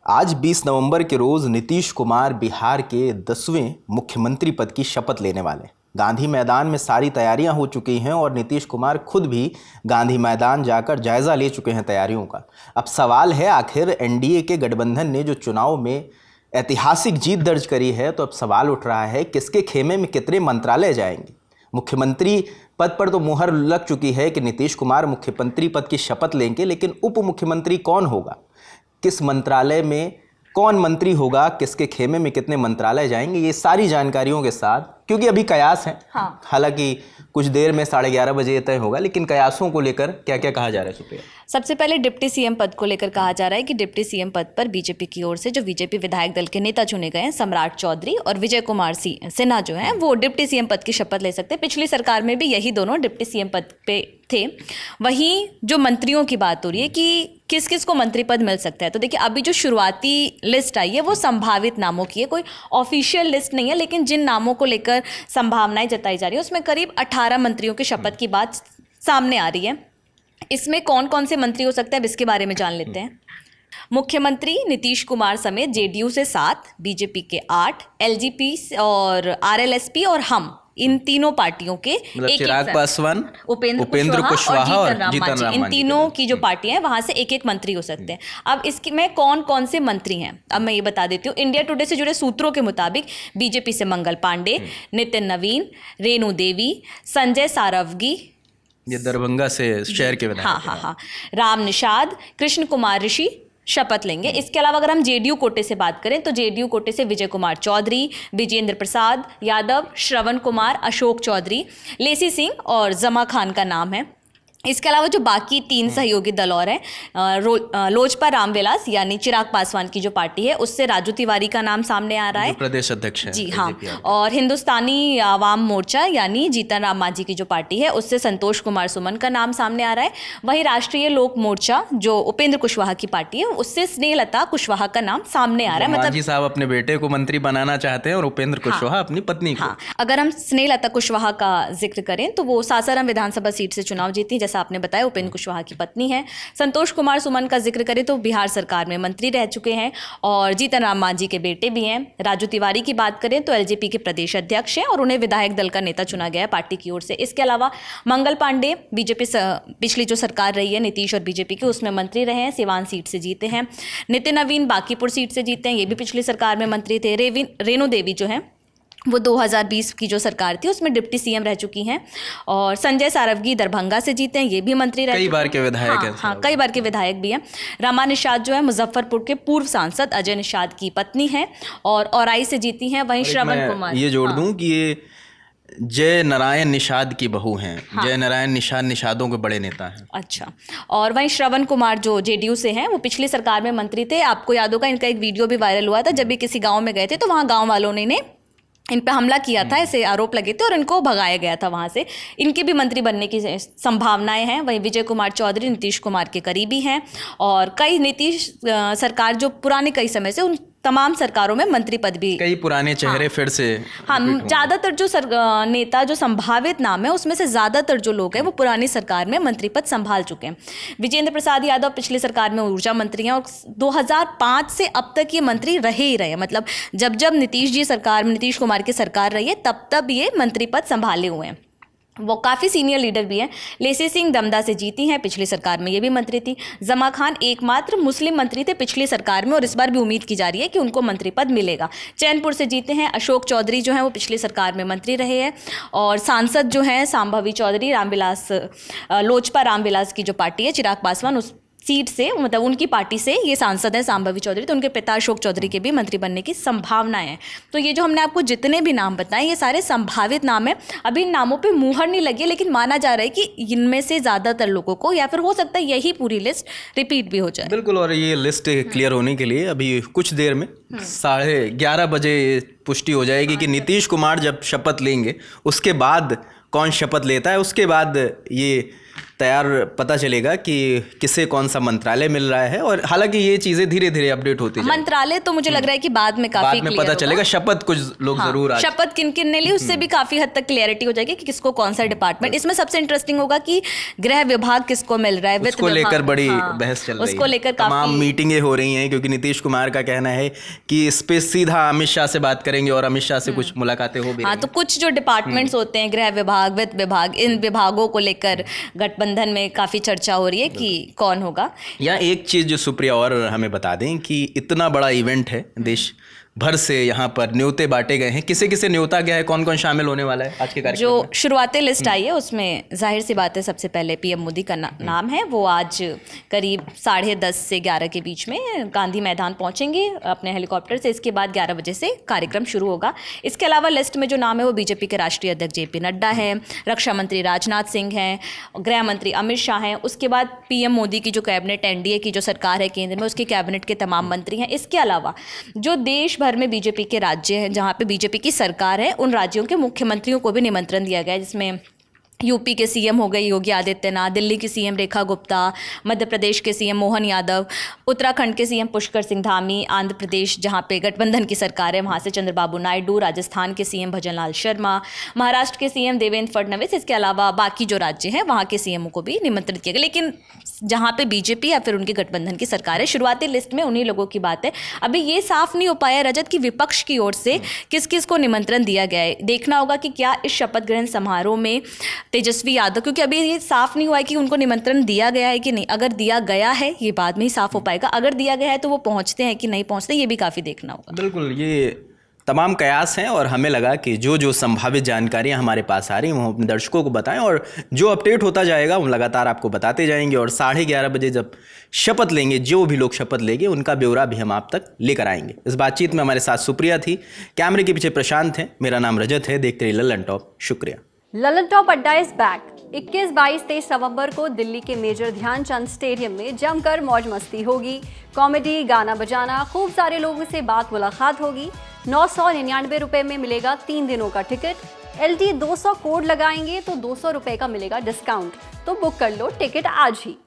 आज 20 नवंबर के रोज नीतीश कुमार बिहार के 10वें मुख्यमंत्री पद की शपथ लेने वाले। गांधी मैदान में सारी तैयारियां हो चुकी हैं और नीतीश कुमार खुद भी गांधी मैदान जाकर जायजा ले चुके हैं तैयारियों का। अब सवाल है, आखिर एनडीए के गठबंधन ने जो चुनाव में ऐतिहासिक जीत दर्ज करी है, तो अब सवाल उठ रहा है किसके खेमे में कितने मंत्रालय जाएंगे। मुख्यमंत्री पद पर तो मुहर लग चुकी है कि नीतीश कुमार मुख्यमंत्री पद की शपथ लेंगे, लेकिन उप मुख्यमंत्री कौन होगा, किस मंत्रालय में कौन मंत्री होगा, किसके खेमे में कितने मंत्रालय जाएंगे, ये सारी जानकारियों के साथ, क्योंकि अभी कयास है। हाँ। हालांकि कुछ देर में 11:30 बजे तय होगा, लेकिन कयासों को लेकर क्या क्या कहा जा रहा है सुप्रिया? सबसे पहले डिप्टी सीएम पद को लेकर कहा जा रहा है कि डिप्टी सीएम पद पर बीजेपी की ओर से जो बीजेपी विधायक दल के नेता चुने गए हैं, सम्राट चौधरी और विजय कुमार सिन्हा जो हैं, वो डिप्टी सीएम पद की शपथ ले सकते हैं। पिछली सरकार में भी यही दोनों डिप्टी सीएम पद पे थे। वहीं जो मंत्रियों की बात हो रही है कि किस किस को मंत्री पद मिल सकता है, तो देखिए अभी जो शुरुआती लिस्ट आई है वो संभावित नामों की है, कोई ऑफिशियल लिस्ट नहीं है, लेकिन जिन नामों को लेकर संभावनाएं जताई जा रही है उसमें करीब 18 मंत्रियों की शपथ की बात सामने आ रही है। इसमें कौन कौन से मंत्री हो सकते हैं, अब इसके बारे में जान लेते हैं। मुख्यमंत्री नीतीश कुमार समेत जेडीयू से 7, बीजेपी के 8, एलजेपी और आरएलएसपी और हम, इन तीनों पार्टियों के एक चिराग पासवान, उपेंद्र कुशवाहा और जीतन राम इन तीनों की जो पार्टियां हैं वहां से एक एक मंत्री हो सकते हैं। अब इसकी में कौन कौन से मंत्री हैं अब मैं ये बता देती हूँ। इंडिया टुडे से जुड़े सूत्रों के मुताबिक बीजेपी से मंगल पांडे, नितिन नवीन, रेणु देवी, संजय सारवगी, ये दरभंगा से शहर के विधायक, हाँ, राम निषाद, कृष्ण कुमार ऋषि शपथ लेंगे। इसके अलावा अगर हम जेडीयू कोटे से बात करें तो जेडीयू कोटे से विजय कुमार चौधरी, विजेंद्र प्रसाद यादव, श्रवण कुमार, अशोक चौधरी, लेसी सिंह और जमा खान का नाम है। इसके अलावा जो बाकी 3 सहयोगी दल और हैं, लोजपा रामविलास यानी चिराग पासवान की जो पार्टी है उससे राजू तिवारी का नाम सामने आ रहा है, प्रदेश अध्यक्ष है। जी हाँ, और हिंदुस्तानी आवाम मोर्चा यानी जीतन राम मांझी की जो पार्टी है उससे संतोष कुमार सुमन का नाम सामने आ रहा है। वहीं राष्ट्रीय लोक मोर्चा जो उपेंद्र कुशवाहा की पार्टी है उससे स्नेहलता कुशवाहा का नाम सामने आ रहा है। मांझी साहब अपने बेटे को मंत्री बनाना चाहते हैं और उपेंद्र कुशवाहा अपनी पत्नी को। अगर हम स्नेहलता कुशवाहा का जिक्र करें तो वो सासाराम विधानसभा सीट से चुनाव जीती, जैसा आपने बताया उपेंद्र कुशवाहा की पत्नी है। संतोष कुमार सुमन का जिक्र करें तो बिहार सरकार में मंत्री रह चुके हैं और जीतन राम मांझी के बेटे भी हैं। राजू तिवारी की बात करें तो एलजेपी के प्रदेश अध्यक्ष हैं और उन्हें विधायक दल का नेता चुना गया है पार्टी की ओर से। इसके अलावा मंगल पांडे बीजेपी पिछली जो सरकार रही है नीतीश और बीजेपी की उसमें मंत्री रहे हैं, सिवान सीट से जीते हैं। नितिन नवीन बांकीपुर सीट से जीते हैं, ये भी पिछली सरकार में मंत्री थे। रेणु देवी जो है वो 2020 की जो सरकार थी उसमें डिप्टी सीएम रह चुकी हैं। और संजय सारवगी दरभंगा से जीते हैं, ये भी मंत्री रह कई बार के विधायक हैं। हाँ, कई बार के विधायक भी हैं। रमा निषाद जो है मुजफ्फरपुर के पूर्व सांसद अजय निषाद की पत्नी हैं और औराई से जीती हैं। वहीं श्रवण कुमार, ये जोड़ दूं कि ये जय नारायण निषाद की बहू हैं। जय नारायण निषाद निषादों के बड़े नेता हैं। अच्छा, और वहीं श्रवण कुमार जो जेडीयू से हैं वो पिछली सरकार में मंत्री थे। आपको याद होगा इनका एक वीडियो भी वायरल हुआ था, जब भी किसी गाँव में गए थे तो वहाँ गाँव वालों ने इन पे हमला किया था, ऐसे आरोप लगे थे और इनको भगाया गया था वहाँ से। इनके भी मंत्री बनने की संभावनाएं हैं। वहीं विजय कुमार चौधरी नीतीश कुमार के करीबी हैं और कई नीतीश सरकार जो पुराने कई समय से उन तमाम सरकारों में मंत्री पद भी, कई पुराने चेहरे फिर से। हम ज़्यादातर जो नेता जो संभावित नाम है उसमें से ज़्यादातर जो लोग हैं वो पुरानी सरकार में मंत्री पद संभाल चुके हैं। विजेंद्र प्रसाद यादव पिछली सरकार में ऊर्जा मंत्री हैं और 2005 से अब तक ये मंत्री रहे ही रहे, मतलब जब जब नीतीश कुमार की सरकार रही है तब ये मंत्री पद संभाले हुए हैं। वो काफ़ी सीनियर लीडर भी हैं। लेसी सिंह दमदा से जीती हैं, पिछली सरकार में ये भी मंत्री थी। जमा खान एकमात्र मुस्लिम मंत्री थे पिछली सरकार में और इस बार भी उम्मीद की जा रही है कि उनको मंत्री पद मिलेगा। चैनपुर से जीते हैं। अशोक चौधरी जो हैं वो पिछली सरकार में मंत्री रहे हैं और सांसद जो हैं सांभवी चौधरी, लोजपा रामविलास की जो पार्टी है चिराग पासवान उस सीट से, मतलब उनकी पार्टी से ये सांसद है सांभवी चौधरी, तो उनके पिता अशोक चौधरी के भी मंत्री बनने की संभावनाएं हैं। तो ये जो हमने आपको जितने भी नाम बताए ये सारे संभावित नाम हैं। अभी इन नामों पे मुहर नहीं लगी, लेकिन माना जा रहा है कि इनमें से ज़्यादातर लोगों को, या फिर हो सकता है यही पूरी लिस्ट रिपीट भी हो जाए। बिल्कुल, और ये लिस्ट क्लियर होने के लिए अभी कुछ देर में 11:30 बजे पुष्टि हो जाएगी कि नीतीश कुमार जब शपथ लेंगे उसके बाद कौन शपथ लेता है, उसके बाद ये तैयार पता चलेगा कि किसे कौन सा मंत्रालय मिल रहा है। और हालांकि ये चीजें धीरे धीरे अपडेट होती जाएंगी। मंत्रालय तो मुझे लग रहा है कि बाद में काफी बाद में पता चलेगा। शपथ कुछ लोग जरूर आज शपथ किन किन ने ली उससे भी काफी हद तक क्लियरिटी हो जाएगी कि किसको कौन सा डिपार्टमेंट। इसमें सबसे इंटरेस्टिंग होगा कि गृह विभाग किसको मिल रहा है, वित्त उसको लेकर विभाग, बड़ी बहस चल रही है, उसको लेकर तमाम काफी मीटिंगें हो रही हैं, क्योंकि नीतीश कुमार का कहना है कि इस पे सीधा अमित शाह से बात करेंगे और अमित शाह से कुछ मुलाकातें हो भी हाँ, रही तो कुछ जो डिपार्टमेंट्स होते हैं, गृह विभाग, वित्त विभाग, इन विभागों को लेकर गठबंधन में काफी चर्चा हो रही है कि कौन होगा। यहाँ एक चीज़ जो सुप्रिया और हमें बता दें कि इतना बड़ा इवेंट है, देश भर से यहाँ पर न्योते बांटे गए हैं। किसे किसे न्योता गया है, कौन कौन शामिल होने वाला है आज के कार्यक्रम जो में? शुरुआती लिस्ट आई है उसमें जाहिर सी बात है सबसे पहले पीएम मोदी का नाम है। वो आज करीब 10:30 से 11 के बीच में गांधी मैदान पहुंचेंगे अपने हेलीकॉप्टर से। इसके बाद 11 बजे से कार्यक्रम शुरू होगा। इसके अलावा लिस्ट में जो नाम है वो बीजेपी के राष्ट्रीय अध्यक्ष जेपी नड्डा है, रक्षा मंत्री राजनाथ सिंह हैं, गृह मंत्री अमित शाह हैं। उसके बाद पीएम मोदी की जो कैबिनेट, एनडीए की जो सरकार है केंद्र में, उसके कैबिनेट के तमाम मंत्री हैं। इसके अलावा जो देश भर में बीजेपी के राज्य हैं जहां पे बीजेपी की सरकार है, उन राज्यों के मुख्यमंत्रियों को भी निमंत्रण दिया गया है, जिसमें यूपी के सीएम हो गए योगी आदित्यनाथ, दिल्ली की सीएम रेखा गुप्ता, मध्य प्रदेश के सीएम मोहन यादव, उत्तराखंड के सीएम पुष्कर सिंह धामी, आंध्र प्रदेश जहां पे गठबंधन की सरकार है वहां से चंद्रबाबू नायडू, राजस्थान के सीएम भजनलाल शर्मा, महाराष्ट्र के सीएम देवेंद्र फडणवीस। इसके अलावा बाकी जो राज्य हैं वहां के सीएमओ को भी निमंत्रित किया गया। लेकिन जहाँ पे बीजेपी या फिर उनके गठबंधन की सरकार है, शुरुआती लिस्ट में उन्हीं लोगों की बात है। अभी ये साफ नहीं हो पाया रजत कि विपक्ष की ओर से किस किस को निमंत्रण दिया गया है। देखना होगा कि क्या इस शपथ ग्रहण समारोह में तेजस्वी यादव, क्योंकि अभी ये साफ नहीं हुआ है कि उनको निमंत्रण दिया गया है कि नहीं। अगर दिया गया है ये बाद में ही साफ हो पाएगा, अगर दिया गया है तो वो पहुंचते हैं कि नहीं पहुंचते, ये भी काफ़ी देखना होगा। बिल्कुल, ये तमाम कयास हैं और हमें लगा कि जो जो संभावित जानकारियां हमारे पास आ रही हैं वो अपने दर्शकों को बताएं, और जो अपडेट होता जाएगा हम लगातार आपको बताते जाएंगे। और 11:30 बजे जब शपथ लेंगे, जो भी लोग शपथ लेंगे उनका ब्यौरा भी हम आप तक लेकर आएंगे। इस बातचीत में हमारे साथ सुप्रिया थी, कैमरे के पीछे प्रशांत हैं, मेरा नाम रजत है। देखते रहिए लल्लन टॉप। शुक्रिया। लल्लन टॉप अड्डा इज बैक। 21, 22, 23 नवंबर को दिल्ली के मेजर ध्यानचंद स्टेडियम में जमकर मौज मस्ती होगी। कॉमेडी, गाना बजाना, खूब सारे लोगों से बात मुलाकात होगी। 999 रुपए में मिलेगा 3 दिनों का टिकट। LT 200 कोड लगाएंगे तो 200 रुपए का मिलेगा डिस्काउंट। तो बुक कर लो टिकट आज ही।